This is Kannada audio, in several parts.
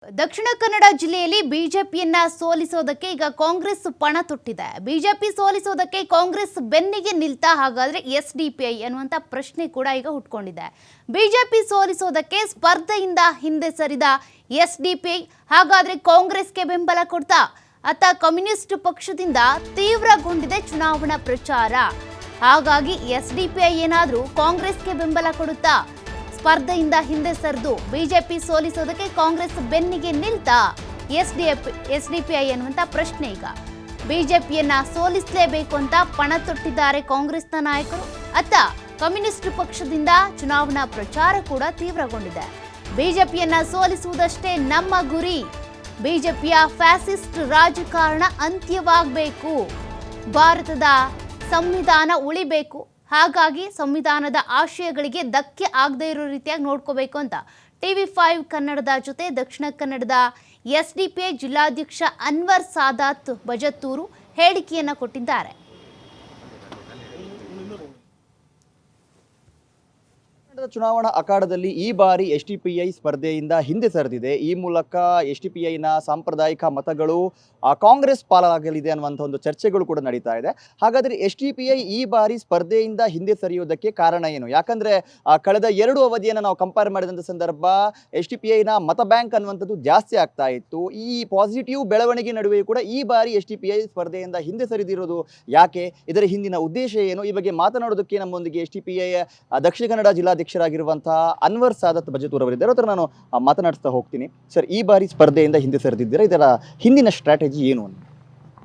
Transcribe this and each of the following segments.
ದಕ್ಷಿಣ ಕನ್ನಡ ಜಿಲ್ಲೆಯಲ್ಲಿ ಬಿಜೆಪಿಯನ್ನ ಸೋಲಿಸೋದಕ್ಕೆ ಈಗ ಕಾಂಗ್ರೆಸ್ ಪಣ ತೊಟ್ಟಿದೆ. ಬಿಜೆಪಿ ಸೋಲಿಸೋದಕ್ಕೆ ಕಾಂಗ್ರೆಸ್ ಬೆನ್ನಿಗೆ ನಿಲ್ತಾ, ಹಾಗಾದ್ರೆ ಎಸ್ಡಿಪಿಐ ಅನ್ನುವಂತ ಪ್ರಶ್ನೆ ಕೂಡ ಈಗ ಹುಟ್ಕೊಂಡಿದೆ. ಬಿಜೆಪಿ ಸೋಲಿಸೋದಕ್ಕೆ ಸ್ಪರ್ಧೆಯಿಂದ ಹಿಂದೆ ಸರಿದ ಎಸ್ಡಿಪಿಐ ಹಾಗಾದ್ರೆ ಕಾಂಗ್ರೆಸ್ಗೆ ಬೆಂಬಲ ಕೊಡ್ತಾ ಅತ್ತ ಕಮ್ಯುನಿಸ್ಟ್ ಪಕ್ಷದಿಂದ ತೀವ್ರಗೊಂಡಿದೆ ಚುನಾವಣಾ ಪ್ರಚಾರ. ಹಾಗಾಗಿ ಎಸ್ಡಿಪಿಐ ಏನಾದರೂ ಕಾಂಗ್ರೆಸ್ಗೆ ಬೆಂಬಲ ಕೊಡುತ್ತಾ ಸ್ಪರ್ಧೆಯಿಂದ ಹಿಂದೆ ಸರಿದು ಬಿಜೆಪಿ ಸೋಲಿಸೋದಕ್ಕೆ ಕಾಂಗ್ರೆಸ್ ಬೆನ್ನಿಗೆ ನಿಲ್ತಾ ಎಸ್ಡಿಪಿಐ ಅನ್ನುವಂತ ಪ್ರಶ್ನೆ ಈಗ. ಬಿಜೆಪಿಯನ್ನ ಸೋಲಿಸಲೇಬೇಕು ಅಂತ ಪಣ ತೊಟ್ಟಿದ್ದಾರೆ ಕಾಂಗ್ರೆಸ್ನ ನಾಯಕರು. ಅತ್ತ ಕಮ್ಯುನಿಸ್ಟ್ ಪಕ್ಷದಿಂದ ಚುನಾವಣಾ ಪ್ರಚಾರ ಕೂಡ ತೀವ್ರಗೊಂಡಿದೆ. ಬಿಜೆಪಿಯನ್ನ ಸೋಲಿಸುವುದಷ್ಟೇ ನಮ್ಮ ಗುರಿ, ಬಿಜೆಪಿಯ ಫ್ಯಾಸಿಸ್ಟ್ ರಾಜಕಾರಣ ಅಂತ್ಯವಾಗಬೇಕು, ಭಾರತದ ಸಂವಿಧಾನ ಉಳಿಬೇಕು, ಹಾಗಾಗಿ ಸಂವಿಧಾನದ ಆಶಯಗಳಿಗೆ ಧಕ್ಕೆ ಆಗದೇ ಇರೋ ರೀತಿಯಾಗಿ ನೋಡ್ಕೋಬೇಕು ಅಂತ TV5 ಕನ್ನಡದ ಜೊತೆ ದಕ್ಷಿಣ ಕನ್ನಡದ ಎಸ್ಡಿಪಿಐ ಜಿಲ್ಲಾಧ್ಯಕ್ಷ ಅನ್ವರ್ ಸಾದಾತ್ ಬಜತ್ತೂರು ಹೇಳಿಕೆಯನ್ನು ಕೊಟ್ಟಿದ್ದಾರೆ. ಚುನಾವಣಾ ಅಖಾಡದಲ್ಲಿ ಈ ಬಾರಿ ಎಸ್ಡಿಪಿಐ ಸ್ಪರ್ಧೆಯಿಂದ ಹಿಂದೆ ಸರಿದಿದೆ. ಈ ಮೂಲಕ ಎಸ್ಡಿಪಿಐನ ಸಾಂಪ್ರದಾಯಿಕ ಮತಗಳು ಕಾಂಗ್ರೆಸ್ ಪಾಲಾಗಲಿದೆ ಅನ್ನುವಂಥ ಒಂದು ಚರ್ಚೆಗಳು ಕೂಡ ನಡೀತಾ ಇದೆ. ಹಾಗಾದರೆ ಎಸ್ಡಿಪಿಐ ಈ ಬಾರಿ ಸ್ಪರ್ಧೆಯಿಂದ ಹಿಂದೆ ಸರಿಯೋದಕ್ಕೆ ಕಾರಣ ಏನು? ಯಾಕಂದ್ರೆ ಕಳೆದ 2 ಅವಧಿಯನ್ನು ನಾವು ಕಂಪೇರ್ ಮಾಡಿದಂಥ ಸಂದರ್ಭ ಎಸ್ಡಿಪಿಐನ ಮತ ಬ್ಯಾಂಕ್ ಅನ್ನುವಂಥದ್ದು ಜಾಸ್ತಿ ಆಗ್ತಾ ಇತ್ತು. ಈ ಪಾಸಿಟಿವ್ ಬೆಳವಣಿಗೆ ನಡುವೆ ಕೂಡ ಈ ಬಾರಿ ಎಸ್ಡಿಪಿಐ ಸ್ಪರ್ಧೆಯಿಂದ ಹಿಂದೆ ಸರಿದಿರೋದು ಯಾಕೆ? ಇದರ ಹಿಂದಿನ ಉದ್ದೇಶ ಏನು? ಈ ಬಗ್ಗೆ ಮಾತನಾಡೋದಕ್ಕೆ ನಮ್ಮೊಂದಿಗೆ ಎಸ್ಡಿಪಿಐ ದಕ್ಷಿಣ ಕನ್ನಡ ಜಿಲ್ಲಾಧ್ಯಕ್ಷರಾಗಿರುವಂತಹ ಅನ್ವರ್ ಸಾದತ್ ಬಜತ್ತೂರ್ ಅವರಿದ್ದಾರೆ. ಅದರ ನಾನು ಮಾತನಾಡ್ತಾ ಹೋಗ್ತೀನಿ. ಸರ್, ಈ ಬಾರಿ ಸ್ಪರ್ಧೆಯಿಂದ ಹಿಂದೆ ಸರಿದಿದ್ದೀರಾ, ಇದರ ಹಿಂದಿನ ಸ್ಟ್ರಾಟಜಿ ಏನು?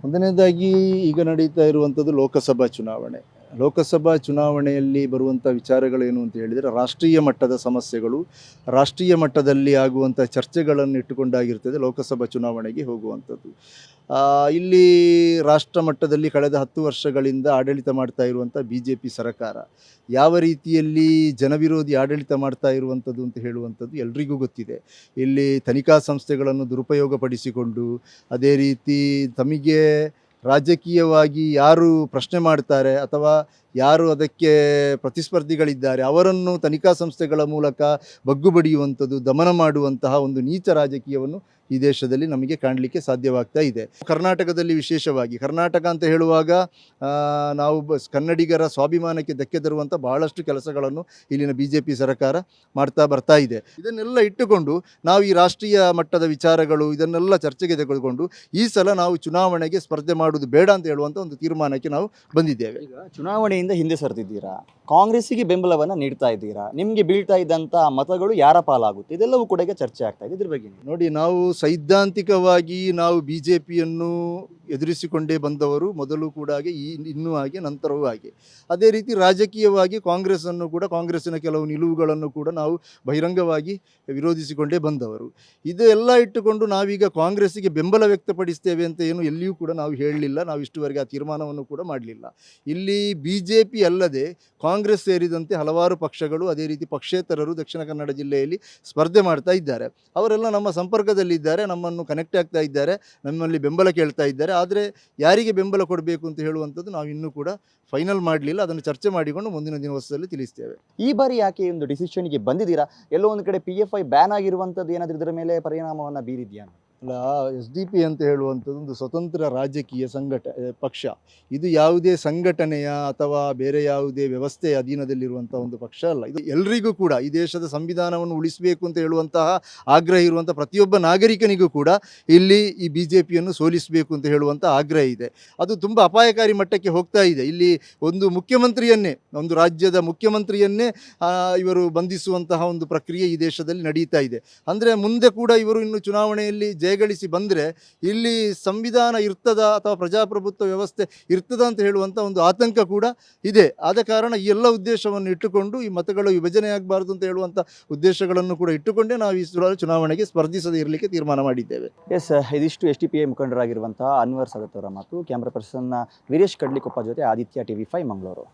ಒಂದನೇದಾಗಿ ಈಗ ನಡೀತಾ ಇರುವಂಥದ್ದು ಲೋಕಸಭಾ ಚುನಾವಣೆ. ಲೋಕಸಭಾ ಚುನಾವಣೆಯಲ್ಲಿ ಬರುವಂಥ ವಿಚಾರಗಳೇನು ಅಂತ ಹೇಳಿದರೆ, ರಾಷ್ಟ್ರೀಯ ಮಟ್ಟದ ಸಮಸ್ಯೆಗಳು, ರಾಷ್ಟ್ರೀಯ ಮಟ್ಟದಲ್ಲಿ ಆಗುವಂಥ ಚರ್ಚೆಗಳನ್ನು ಇಟ್ಟುಕೊಂಡಾಗಿರ್ತದೆ ಲೋಕಸಭಾ ಚುನಾವಣೆಗೆ ಹೋಗುವಂಥದ್ದು. ಇಲ್ಲಿ ರಾಷ್ಟ್ರ ಮಟ್ಟದಲ್ಲಿ ಕಳೆದ 10 ವರ್ಷಗಳಿಂದ ಆಡಳಿತ ಮಾಡ್ತಾ ಇರುವಂಥ BJP ಸರ್ಕಾರ ಯಾವ ರೀತಿಯಲ್ಲಿ ಜನವಿರೋಧಿ ಆಡಳಿತ ಮಾಡ್ತಾ ಇರುವಂಥದ್ದು ಅಂತ ಹೇಳುವಂಥದ್ದು ಎಲ್ರಿಗೂ ಗೊತ್ತಿದೆ. ಇಲ್ಲಿ ತನಿಖಾ ಸಂಸ್ಥೆಗಳನ್ನು ದುರುಪಯೋಗಪಡಿಸಿಕೊಂಡು, ಅದೇ ರೀತಿ ತಮಗೆ ರಾಜಕೀಯವಾಗಿ ಯಾರು ಪ್ರಶ್ನೆ ಮಾಡ್ತಾರೆ ಅಥವಾ ಯಾರು ಅದಕ್ಕೆ ಪ್ರತಿಸ್ಪರ್ಧಿಗಳಿದ್ದಾರೆ ಅವರನ್ನು ತನಿಖಾ ಸಂಸ್ಥೆಗಳ ಮೂಲಕ ಬಗ್ಗು ಬಡಿಯುವಂಥದ್ದು, ದಮನ ಮಾಡುವಂತಹ ಒಂದು ನೀಚ ರಾಜಕೀಯವನ್ನು ಈ ದೇಶದಲ್ಲಿ ನಮಗೆ ಕಾಣಲಿಕ್ಕೆ ಸಾಧ್ಯವಾಗ್ತಾ ಇದೆ. ಕರ್ನಾಟಕದಲ್ಲಿ ವಿಶೇಷವಾಗಿ, ಕರ್ನಾಟಕ ಅಂತ ಹೇಳುವಾಗ ನಾವು ಕನ್ನಡಿಗರ ಸ್ವಾಭಿಮಾನಕ್ಕೆ ಧಕ್ಕೆ ತರುವಂಥ ಬಹಳಷ್ಟು ಕೆಲಸಗಳನ್ನು ಇಲ್ಲಿನ BJP ಸರ್ಕಾರ ಬರ್ತಾ ಇದೆ. ಇದನ್ನೆಲ್ಲ ಇಟ್ಟುಕೊಂಡು ನಾವು ಈ ರಾಷ್ಟ್ರೀಯ ಮಟ್ಟದ ವಿಚಾರಗಳು ಇದನ್ನೆಲ್ಲ ಚರ್ಚೆಗೆ ತೆಗೆದುಕೊಂಡು ಈ ಸಲ ನಾವು ಚುನಾವಣೆಗೆ ಸ್ಪರ್ಧೆ ಮಾಡುವುದು ಬೇಡ ಅಂತ ಹೇಳುವಂಥ ಒಂದು ತೀರ್ಮಾನಕ್ಕೆ ನಾವು ಬಂದಿದ್ದೇವೆ. ಈಗ ಚುನಾವಣೆಯಿಂದ ಹಿಂದೆ ಸರಿದಿದ್ದೀರಾ, ಕಾಂಗ್ರೆಸ್ಸಿಗೆ ಬೆಂಬಲವನ್ನು ನೀಡ್ತಾ ಇದ್ದೀರಾ, ನಿಮಗೆ ಬೀಳ್ತಾ ಇದ್ದಂಥ ಮತಗಳು ಯಾರ ಪಾಲಾಗುತ್ತೆ? ಇದೆಲ್ಲವೂ ಕೂಡ ಈಗ ಚರ್ಚೆ ಆಗ್ತಾ ಇದೆ. ಇದ್ರ ಬಗ್ಗೆ ನೋಡಿ, ನಾವು ಸೈದ್ಧಾಂತಿಕವಾಗಿ ನಾವು BJPಯನ್ನು ಎದುರಿಸಿಕೊಂಡೇ ಬಂದವರು, ಮೊದಲು ಕೂಡ ಹಾಗೆ, ಇನ್ನೂ ಹಾಗೆ, ನಂತರವೂ ಹಾಗೆ. ಅದೇ ರೀತಿ ರಾಜಕೀಯವಾಗಿ ಕಾಂಗ್ರೆಸ್ಸನ್ನು ಕೂಡ, ಕಾಂಗ್ರೆಸ್ಸಿನ ಕೆಲವು ನಿಲುವುಗಳನ್ನು ಕೂಡ ನಾವು ಬಹಿರಂಗವಾಗಿ ವಿರೋಧಿಸಿಕೊಂಡೇ ಬಂದವರು. ಇದೆಲ್ಲ ಇಟ್ಟುಕೊಂಡು ನಾವೀಗ ಕಾಂಗ್ರೆಸ್ಸಿಗೆ ಬೆಂಬಲ ವ್ಯಕ್ತಪಡಿಸ್ತೇವೆ ಅಂತ ಏನು ಎಲ್ಲಿಯೂ ಕೂಡ ನಾವು ಹೇಳಲಿಲ್ಲ. ನಾವು ಇಷ್ಟುವರೆಗೆ ಆ ತೀರ್ಮಾನವನ್ನು ಕೂಡ ಮಾಡಲಿಲ್ಲ. ಇಲ್ಲಿ BJP ಅಲ್ಲದೆ ಕಾಂಗ್ರೆಸ್ ಸೇರಿದಂತೆ ಹಲವಾರು ಪಕ್ಷಗಳು, ಅದೇ ರೀತಿ ಪಕ್ಷೇತರರು ದಕ್ಷಿಣ ಕನ್ನಡ ಜಿಲ್ಲೆಯಲ್ಲಿ ಸ್ಪರ್ಧೆ ಮಾಡ್ತಾ ಇದ್ದಾರೆ. ಅವರೆಲ್ಲ ನಮ್ಮ ಸಂಪರ್ಕದಲ್ಲಿದ್ದಾರೆ, ನಮ್ಮನ್ನು ಕನೆಕ್ಟ್ ಆಗ್ತಾ ಇದ್ದಾರೆ, ನಮ್ಮಲ್ಲಿ ಬೆಂಬಲ ಕೇಳ್ತಾ ಇದ್ದಾರೆ. ಆದರೆ ಯಾರಿಗೆ ಬೆಂಬಲ ಕೊಡಬೇಕು ಅಂತ ಹೇಳುವಂಥದ್ದು ನಾವು ಇನ್ನೂ ಕೂಡ ಫೈನಲ್ ಮಾಡಲಿಲ್ಲ. ಅದನ್ನು ಚರ್ಚೆ ಮಾಡಿಕೊಂಡು ಮುಂದಿನ ದಿವಸದಲ್ಲಿ ತಿಳಿಸ್ತೇವೆ. ಈ ಬಾರಿ ಯಾಕೆ ಒಂದು ಡಿಸಿಷನ್ಗೆ ಬಂದಿದ್ದೀರಾ? ಎಲ್ಲೋ ಒಂದು ಕಡೆ PFI ಬ್ಯಾನ್ ಆಗಿರುವಂಥದ್ದು ಏನಾದರೂ ಇದರ ಮೇಲೆ ಪರಿಣಾಮವನ್ನು ಬೀರಿದೆಯಾ? ಅಲ್ಲ, SDP ಅಂತ ಹೇಳುವಂಥದ್ದು ಒಂದು ಸ್ವತಂತ್ರ ರಾಜಕೀಯ ಪಕ್ಷ. ಇದು ಯಾವುದೇ ಸಂಘಟನೆಯ ಅಥವಾ ಬೇರೆ ಯಾವುದೇ ವ್ಯವಸ್ಥೆಯ ಅಧೀನದಲ್ಲಿರುವಂಥ ಒಂದು ಪಕ್ಷ ಅಲ್ಲ. ಇದು ಎಲ್ರಿಗೂ ಕೂಡ ಈ ದೇಶದ ಸಂವಿಧಾನವನ್ನು ಉಳಿಸಬೇಕು ಅಂತ ಹೇಳುವಂತಹ ಆಗ್ರಹ ಇರುವಂಥ ಪ್ರತಿಯೊಬ್ಬ ನಾಗರಿಕನಿಗೂ ಕೂಡ ಇಲ್ಲಿ ಈ BJPಯನ್ನು ಸೋಲಿಸಬೇಕು ಅಂತ ಹೇಳುವಂಥ ಆಗ್ರಹ ಇದೆ. ಅದು ತುಂಬ ಅಪಾಯಕಾರಿ ಮಟ್ಟಕ್ಕೆ ಹೋಗ್ತಾ ಇದೆ. ಇಲ್ಲಿ ಒಂದು ಮುಖ್ಯಮಂತ್ರಿಯನ್ನೇ, ಒಂದು ರಾಜ್ಯದ ಮುಖ್ಯಮಂತ್ರಿಯನ್ನೇ ಇವರು ಬಂಧಿಸುವಂತಹ ಒಂದು ಪ್ರಕ್ರಿಯೆ ಈ ದೇಶದಲ್ಲಿ ನಡೀತಾ ಇದೆ. ಅಂದರೆ ಮುಂದೆ ಕೂಡ ಇವರು ಇನ್ನು ಚುನಾವಣೆಯಲ್ಲಿ ಜಯಗಳಿಸಿ ಬಂದರೆ ಇಲ್ಲಿ ಸಂವಿಧಾನ ಇರ್ತದ ಅಥವಾ ಪ್ರಜಾಪ್ರಭುತ್ವ ವ್ಯವಸ್ಥೆ ಇರ್ತದ ಅಂತ ಹೇಳುವಂಥ ಒಂದು ಆತಂಕ ಕೂಡ ಇದೆ. ಆದ ಕಾರಣ ಈ ಎಲ್ಲ ಉದ್ದೇಶವನ್ನು ಇಟ್ಟುಕೊಂಡು, ಈ ಮತಗಳು ವಿಭಜನೆ ಆಗಬಾರ್ದು ಅಂತ ಹೇಳುವಂಥ ಉದ್ದೇಶಗಳನ್ನು ಕೂಡ ಇಟ್ಟುಕೊಂಡೇ ನಾವು ಈ ಚುನಾವಣೆಗೆ ಸ್ಪರ್ಧಿಸದೇ ಇರಲಿಕ್ಕೆ ತೀರ್ಮಾನ ಮಾಡಿದ್ದೇವೆ. ಎಸ್, ಇದಿಷ್ಟು SDPI ಮುಖಂಡರಾಗಿರುವಂತಹ ಅನ್ವರ್ ಸಾದತ್ ಅವರ ಮಾತು. ಕ್ಯಾಮ್ರಾ ಪರ್ಸನ್ ವೀರೇಶ್ ಕಡ್ಲಿಕೊಪ್ಪ ಜೊತೆ ಆದಿತ್ಯ TV5 ಮಂಗಳೂರು.